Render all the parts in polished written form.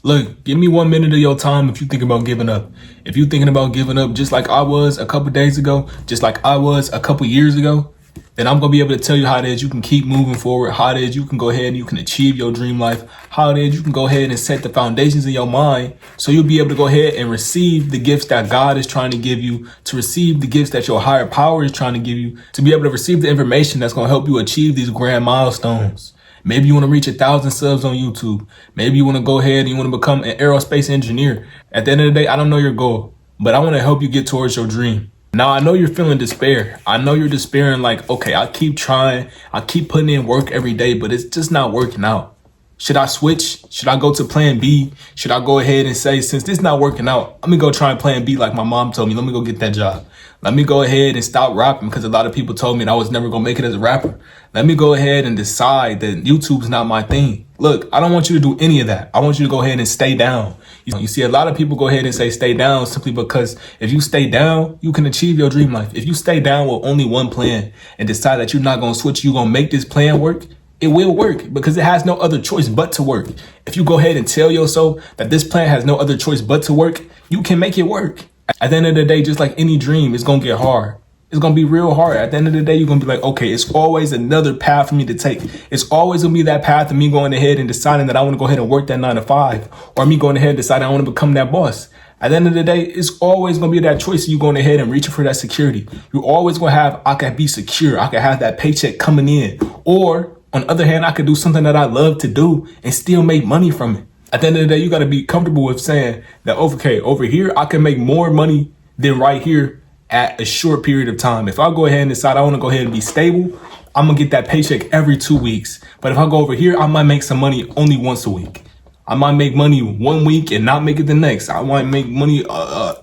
Look, give me 1 minute of your time if you think about giving up. If you thinking about giving up just like I was a couple days ago, just like I was a couple years ago, then I'm going to be able to tell you how it is you can keep moving forward, how it is you can go ahead and you can achieve your dream life, how it is you can go ahead and set the foundations in your mind so you'll be able to go ahead and receive the gifts that God is trying to give you, to receive the gifts that your higher power is trying to give you, to be able to receive the information that's going to help you achieve these grand milestones. Maybe you want to reach 1,000 subs on YouTube. Maybe you want to go ahead and you want to become an aerospace engineer. At the end of the day, I don't know your goal, but I want to help you get towards your dream. Now, I know you're feeling despair. I know you're despairing like, okay, I keep trying. I keep putting in work every day, but it's just not working out. Should I switch? Should I go to plan B? Should I go ahead and say, since this is not working out, let me go try and plan B like my mom told me. Let me go get that job. Let me go ahead and stop rapping because a lot of people told me that I was never going to make it as a rapper. Let me go ahead and decide that YouTube's not my thing. Look, I don't want you to do any of that. I want you to go ahead and stay down. You see, a lot of people go ahead and say stay down simply because if you stay down, you can achieve your dream life. If you stay down with only one plan and decide that you're not going to switch, you're going to make this plan work, it will work because it has no other choice but to work. If you go ahead and tell yourself that this plan has no other choice but to work, you can make it work. At the end of the day, just like any dream, it's going to get hard. It's going to be real hard. At the end of the day, you're going to be like, okay, it's always another path for me to take. It's always going to be that path of me going ahead and deciding that I want to go ahead and work that 9 to 5, or me going ahead and deciding I want to become that boss. At the end of the day, it's always going to be that choice of you going ahead and reaching for that security. You're always going to have, I can be secure. I can have that paycheck coming in. Or on the other hand, I could do something that I love to do and still make money from it. At the end of the day, you got to be comfortable with saying that, okay, over here, I can make more money than right here at a short period of time. If I go ahead and decide I want to go ahead and be stable, I'm going to get that paycheck every 2 weeks. But if I go over here, I might make some money only once a week. I might make money 1 week and not make it the next. I might make money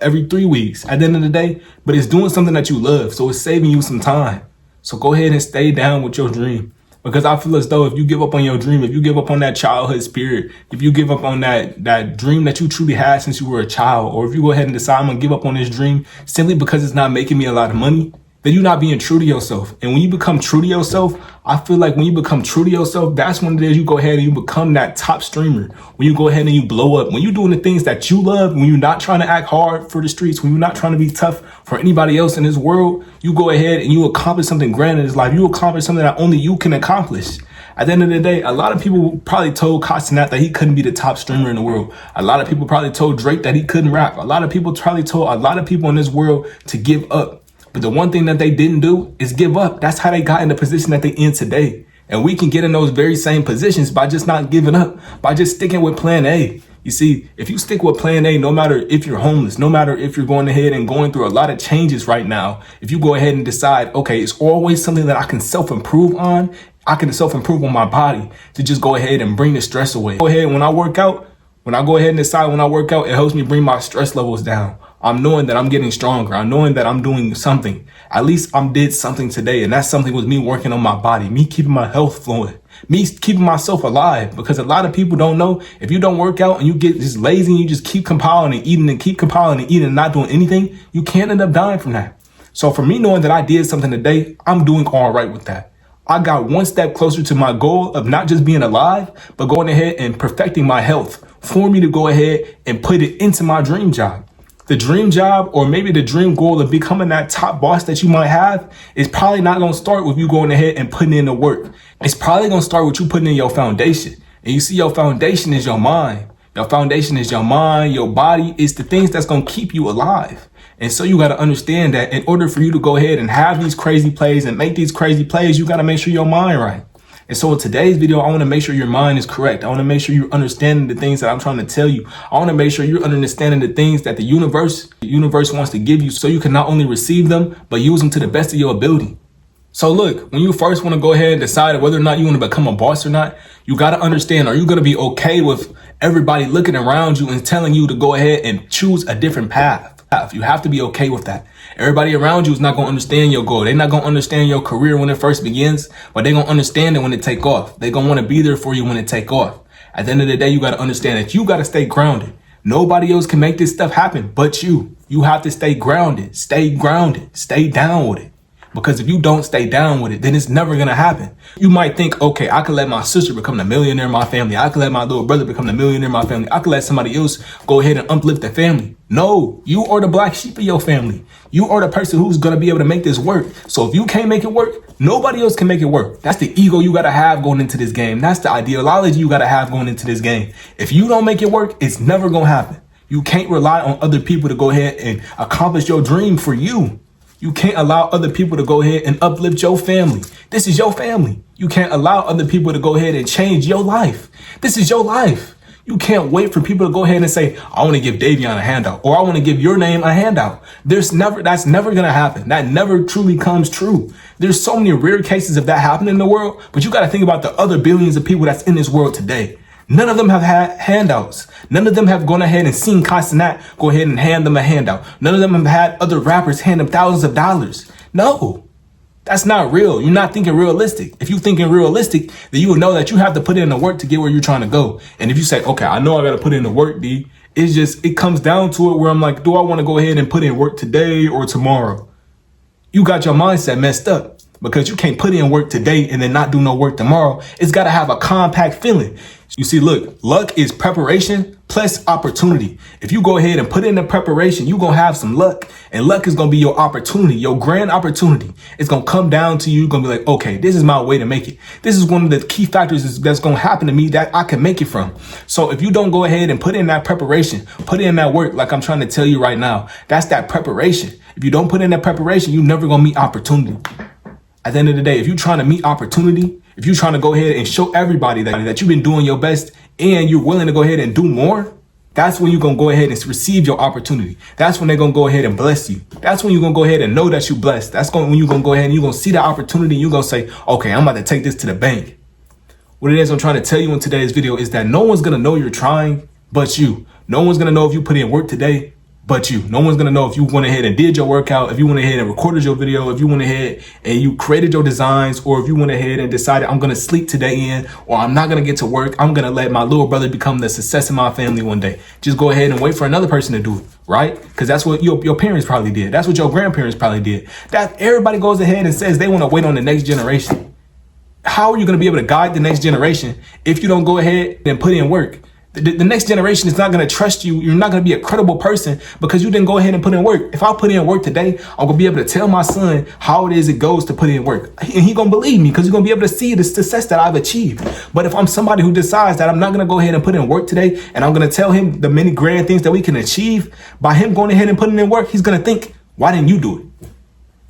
every 3 weeks at the end of the day. But it's doing something that you love. So it's saving you some time. So go ahead and stay down with your dream. Because I feel as though if you give up on your dream, if you give up on that childhood spirit, if you give up on that dream that you truly had since you were a child, or if you go ahead and decide I'm going to give up on this dream simply because it's not making me a lot of money, then you're not being true to yourself. And when you become true to yourself, I feel like when you become true to yourself, that's when it is you go ahead and you become that top streamer. When you go ahead and you blow up, when you're doing the things that you love, when you're not trying to act hard for the streets, when you're not trying to be tough for anybody else in this world, you go ahead and you accomplish something grand in this life. You accomplish something that only you can accomplish. At the end of the day, a lot of people probably told Costanat that he couldn't be the top streamer in the world. A lot of people probably told Drake that he couldn't rap. A lot of people probably told a lot of people in this world to give up. But the one thing that they didn't do is give up. That's how they got in the position that they in today. And we can get in those very same positions by just not giving up, by just sticking with plan A. You see, if you stick with plan A, no matter if you're homeless, no matter if you're going ahead and going through a lot of changes right now, if you go ahead and decide, okay, it's always something that I can self-improve on. I can self-improve on my body to just go ahead and bring the stress away. Go ahead when I work out, when I go ahead and decide when I work out, it helps me bring my stress levels down. I'm knowing that I'm getting stronger. I'm knowing that I'm doing something. At least I did something today. And that something was me working on my body, me keeping my health flowing, me keeping myself alive. Because a lot of people don't know, if you don't work out and you get just lazy and you just keep compiling and eating and keep compiling and eating and not doing anything, you can't end up dying from that. So for me knowing that I did something today, I'm doing all right with that. I got one step closer to my goal of not just being alive, but going ahead and perfecting my health for me to go ahead and put it into my dream job. The dream job, or maybe the dream goal of becoming that top boss that you might have, is probably not going to start with you going ahead and putting in the work. It's probably going to start with you putting in your foundation. And you see, your foundation is your mind. Your foundation is your mind, your body. It's the things that's going to keep you alive. And so you got to understand that in order for you to go ahead and have these crazy plays and make these crazy plays, you got to make sure your mind right. And so in today's video, I want to make sure your mind is correct. I want to make sure you're understanding the things that I'm trying to tell you. I want to make sure you're understanding the things that the universe wants to give you so you can not only receive them, but use them to the best of your ability. So look, when you first want to go ahead and decide whether or not you want to become a boss or not, you got to understand, are you going to be okay with everybody looking around you and telling you to go ahead and choose a different path? You have to be okay with that. Everybody around you is not going to understand your goal. They're not going to understand your career when it first begins, but they're going to understand it when it take off. They're going to want to be there for you when it take off. At the end of the day, you got to understand that you got to stay grounded. Nobody else can make this stuff happen but you. You have to stay grounded, stay down with it. Because if you don't stay down with it, then it's never going to happen. You might think, okay, I could let my sister become the millionaire in my family. I could let my little brother become the millionaire in my family. I could let somebody else go ahead and uplift the family. No, you are the black sheep of your family. You are the person who's going to be able to make this work. So if you can't make it work, nobody else can make it work. That's the ego you got to have going into this game. That's the ideology you got to have going into this game. If you don't make it work, it's never going to happen. You can't rely on other people to go ahead and accomplish your dream for you. You can't allow other people to go ahead and uplift your family. This is your family. You can't allow other people to go ahead and change your life. This is your life. You can't wait for people to go ahead and say, I want to give Davion a handout, or I want to give your name a handout. That's never going to happen. That never truly comes true. There's so many rare cases of that happening in the world, but you got to think about the other billions of people that's in this world today. None of them have had handouts. None of them have gone ahead and seen Castanat go ahead and hand them a handout. None of them have had other rappers hand them thousands of dollars. No, that's not real. You're not thinking realistic. If you're thinking realistic, then you will know that you have to put in the work to get where you're trying to go. And if you say, okay, I know I got to put in the work, D, it comes down to it where I'm like, do I want to go ahead and put in work today or tomorrow? You got your mindset messed up. Because you can't put in work today and then not do no work tomorrow. It's got to have a compact feeling. You see, look, luck is preparation plus opportunity. If you go ahead and put in the preparation, you're going to have some luck. And luck is going to be your opportunity, your grand opportunity. It's going to come down to you. You're going to be like, okay, this is my way to make it. This is one of the key factors that's going to happen to me that I can make it from. So if you don't go ahead and put in that preparation, put in that work, like I'm trying to tell you right now, that's that preparation. If you don't put in that preparation, you're never going to meet opportunity. At the end of the day, if you're trying to meet opportunity, if you're trying to go ahead and show everybody that you've been doing your best and you're willing to go ahead and do more, that's when you're going to go ahead and receive your opportunity. That's when they're going to go ahead and bless you. That's when you're going to go ahead and know that you're blessed. That's when you're going to go ahead and you're going to see the opportunity and you're going to say, okay, I'm about to take this to the bank. What it is I'm trying to tell you in today's video is that no one's going to know you're trying but you. No one's going to know if you put in work today but you. No one's going to know if you went ahead and did your workout, if you went ahead and recorded your video, if you went ahead and you created your designs, or if you went ahead and decided I'm going to sleep today in, or I'm not going to get to work. I'm going to let my little brother become the success in my family one day. Just go ahead and wait for another person to do it, right? Because that's what your parents probably did. That's what your grandparents probably did. That everybody goes ahead and says they want to wait on the next generation. How are you going to be able to guide the next generation if you don't go ahead and put in work? The next generation is not going to trust you. You're not going to be a credible person because you didn't go ahead and put in work. If I put in work today, I'm going to be able to tell my son how it is it goes to put in work. And he's going to believe me because he's going to be able to see the success that I've achieved. But if I'm somebody who decides that I'm not going to go ahead and put in work today, and I'm going to tell him the many grand things that we can achieve by him going ahead and putting in work, he's going to think, why didn't you do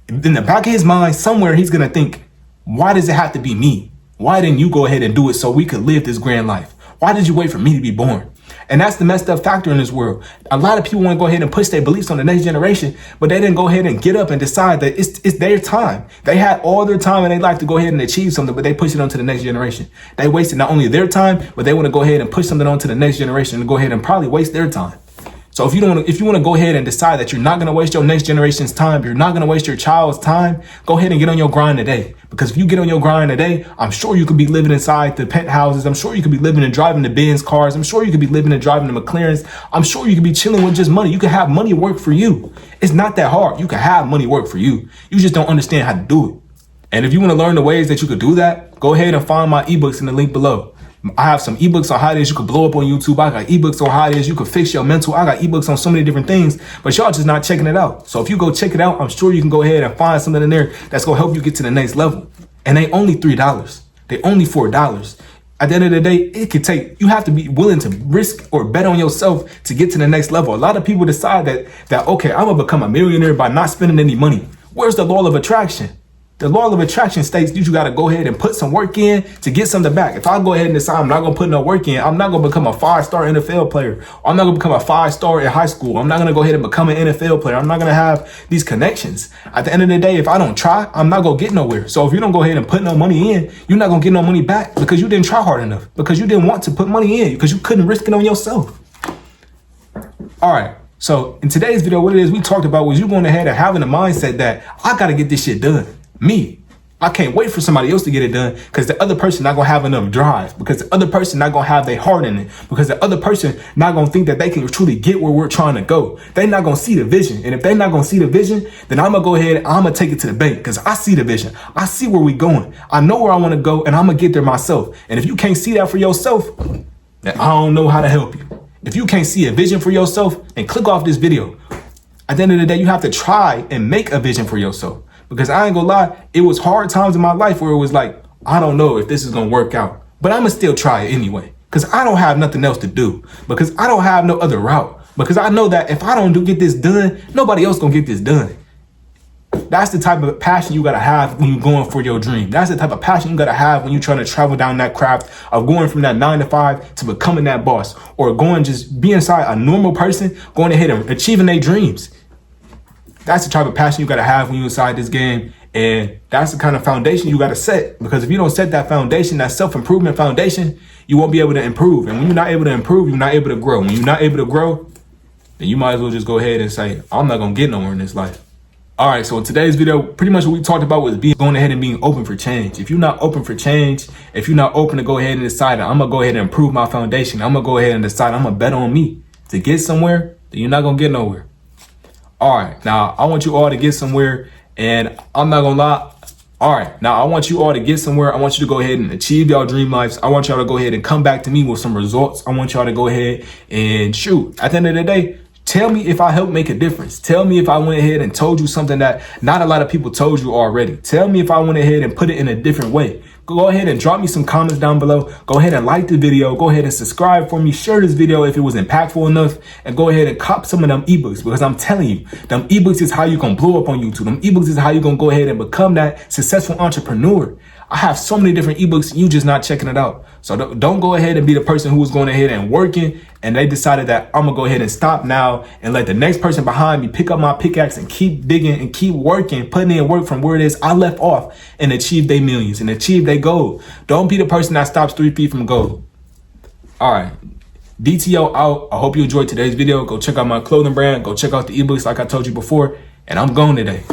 it? In the back of his mind, somewhere he's going to think, why does it have to be me? Why didn't you go ahead and do it so we could live this grand life? Why did you wait for me to be born? And that's the messed up factor in this world. A lot of people want to go ahead and push their beliefs on the next generation, but they didn't go ahead and get up and decide that it's their time. They had all their time in their life to go ahead and achieve something, but they push it onto the next generation. They wasted not only their time, but they want to go ahead and push something onto the next generation and go ahead and probably waste their time. So if you want to go ahead and decide that you're not going to waste your next generation's time, you're not going to waste your child's time, go ahead and get on your grind today. Because if you get on your grind today, I'm sure you could be living inside the penthouses. I'm sure you could be living and driving the Benz cars. I'm sure you could be living and driving the McLarens. I'm sure you could be chilling with just money. You can have money work for you. It's not that hard. You can have money work for you. You just don't understand how to do it. And if you want to learn the ways that you could do that, go ahead and find my ebooks in the link below. I have some ebooks on how it is you could blow up on YouTube. I got ebooks on how it is you could fix your mental. I got ebooks on so many different things, but y'all just not checking it out. So if you go check it out, I'm sure you can go ahead and find something in there that's going to help you get to the next level. And they only $3. They only $4. At the end of the day, it could take, you have to be willing to risk or bet on yourself to get to the next level. A lot of people decide that okay, I'm going to become a millionaire by not spending any money. Where's the law of attraction? The law of attraction states that you got to go ahead and put some work in to get something back. If I go ahead and decide I'm not going to put no work in, I'm not going to become a 5-star NFL player. I'm not going to become a 5-star in high school. I'm not going to go ahead and become an NFL player. I'm not going to have these connections. At the end of the day, if I don't try, I'm not going to get nowhere. So if you don't go ahead and put no money in, you're not going to get no money back because you didn't try hard enough, because you didn't want to put money in, because you couldn't risk it on yourself. All right. So in today's video, what it is we talked about was you going ahead and having a mindset that I got to get this shit done. Me. I can't wait for somebody else to get it done because the other person not gonna have enough drive, because the other person not gonna have their heart in it, because the other person not gonna think that they can truly get where we're trying to go. They not gonna see the vision. And if they not gonna see the vision, then I'm gonna go ahead and I'm gonna take it to the bank because I see the vision. I see where we going. I know where I want to go and I'm gonna get there myself. And if you can't see that for yourself, then I don't know how to help you. If you can't see a vision for yourself, then click off this video. At the end of the day, you have to try and make a vision for yourself. Because I ain't gonna lie, it was hard times in my life where it was like, I don't know if this is gonna work out, but I'm gonna still try it anyway. Because I don't have nothing else to do. Because I don't have no other route. Because I know that if I don't get this done, nobody else gonna get this done. That's the type of passion you gotta have when you're going for your dream. That's the type of passion you gotta have when you're trying to travel down that craft of going from that 9 to 5 to becoming that boss, or going just be inside a normal person, going ahead and achieving their dreams. That's the type of passion you got to have when you're inside this game. And that's the kind of foundation you got to set. Because if you don't set that foundation, that self-improvement foundation, you won't be able to improve. And when you're not able to improve, you're not able to grow. When you're not able to grow, then you might as well just go ahead and say, I'm not going to get nowhere in this life. All right, so in today's video, pretty much what we talked about was going ahead and being open for change. If you're not open for change, if you're not open to go ahead and decide, I'm going to go ahead and improve my foundation, I'm going to go ahead and decide I'm going to bet on me to get somewhere, then you're not going to get nowhere. All right, now I want you all to get somewhere, and I'm not gonna lie. All right, now I want you all to get somewhere. I want you to go ahead and achieve your dream lives. I want y'all to go ahead and come back to me with some results. I want y'all to go ahead and shoot. At the end of the day, tell me if I helped make a difference. Tell me if I went ahead and told you something that not a lot of people told you already. Tell me if I went ahead and put it in a different way. Go ahead and drop me some comments down below. Go ahead and like the video. Go ahead and subscribe for me. Share this video if it was impactful enough. And go ahead and cop some of them ebooks, because I'm telling you, them ebooks is how you gonna blow up on YouTube. Them ebooks is how you gonna go ahead and become that successful entrepreneur. I have so many different ebooks, you just not checking it out. So don't go ahead and be the person who was going ahead and working and they decided that I'm gonna go ahead and stop now and let the next person behind me pick up my pickaxe and keep digging and keep working, putting in work from where it is I left off, and achieve their millions and achieve their goal. Don't be the person that stops 3 feet from goal. All right, DTO out. I hope you enjoyed today's video. Go check out my clothing brand. Go check out the ebooks like I told you before, and I'm going today.